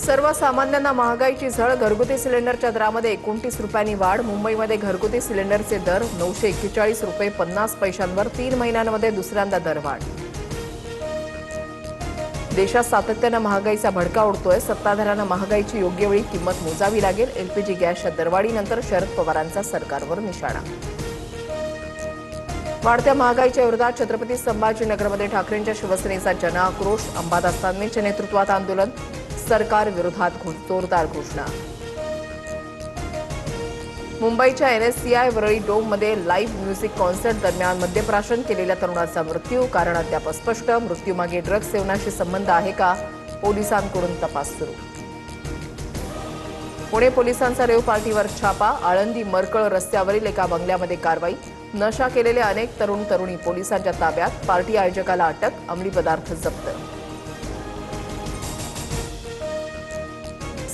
सर्वसामान्यांना महागाईची झळ. घरगुती सिलेंडरच्या दरामध्ये 29 रुपयांनी वाढ. मुंबईमध्ये घरगुती सिलेंडरचे दर 941 रुपये 50 पैशांवर 3 महिन्यांमध्ये दुसऱ्यांदा दरवाढ. देशात सातत्यानं महागाईचा भडका उडतोय. सत्ताधाऱ्यांना महागाईची योग्य वेळी किंमत मोजावी लागेल. एलपीजी गॅसच्या दरवाढीनंतर शरद पवारांचा सरकारवर निशाणा. वाढत्या महागाईच्या विरोधात छत्रपती संभाजीनगरमध्ये ठाकरेंच्या शिवसेनेचा जनआक्रोश. अंबादास दानवेंच्या नेतृत्वात आंदोलन. सरकार विरोधात जोरदार घोषणा. मुंबईच्या NSCI Worli डोममध्ये live music concert दरम्यान मद्यप्राशन केलेल्या तरुणाचा मृत्यू. कारण अद्याप अस्पष्ट. मृत्यूमागे ड्रग्ज सेवनाशी संबंध आहे का? पोलिसांकडून तपास सुरू. पुणे पोलिसांचा रेव पार्टीवर छापा. आळंदी मरकळ रस्त्यावरील एका बंगल्यामध्ये कारवाई. नशा केलेले अनेक तरुण तरुणी पोलिसांच्या ताब्यात. पार्टी आयोजकाला अटक. अंमली पदार्थ जप्त.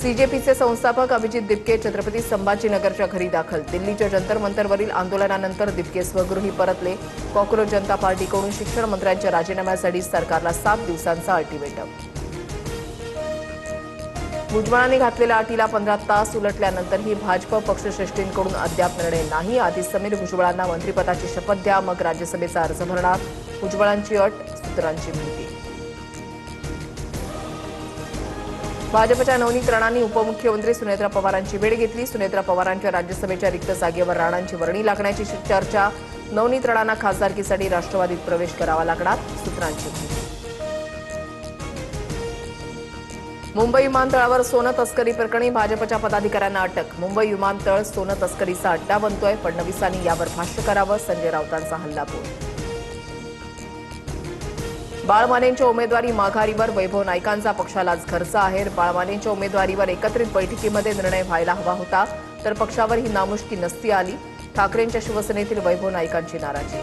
सीजेपीचे संस्थापक अभिजित दिपके छत्रपती संभाजीनगरच्या घरी दाखल. दिल्लीच्या जंतर मंतरवरील आंदोलनानंतर दिपके स्वगृही परतले. कॉक्रोच जनता पार्टीकडून शिक्षण मंत्र्यांच्या राजीनाम्यासाठी सरकारला 7 दिवसांचा अल्टिमेटम. भुजबळांनी घातलेल्या अटीला 15 तास उलटल्यानंतरही भाजप पक्षश्रेष्ठींकडून अद्याप निर्णय नाही. आधी समीर भुजबळांना मंत्रिपदाची शपथ द्या, मग राज्यसभेचा अर्ज भरणार. भुजबळांची अट. सूत्रांची माहिती. भाजपच्या नवनीत राणांनी उपमुख्यमंत्री सुनेत्रा पवारांची भेट घेतली. सुनेत्रा पवारांच्या राज्यसभेच्या रिक्त जागेवर राणांची वर्णी लागण्याची चर्चा. नवनीत राणांना खासदारकीसाठी राष्ट्रवादीत प्रवेश करावा लागणार. सूत्रांची माहिती. मुंबई विमानतळावर सोनं तस्करी प्रकरणी भाजपच्या पदाधिकाऱ्यांना अटक. मुंबई विमानतळ सोनं तस्करीचा अड्डा बनतोय. फडणवीसांनी यावर भाष्य करावं. संजय राऊतांचा हल्लाबोल. बाळमानेंच्या उमेदवारी माघारीवर वैभव नाईकांचा पक्षालाच घरचा आहेर. बाळमानेंच्या उमेदवारीवर एकत्रित बैठकीमध्ये निर्णय व्हायला हवा होता, तर पक्षावर ही नामुष्की नसती आली. ठाकरेंच्या शिवसेनेतील वैभव नाईकांची नाराजी.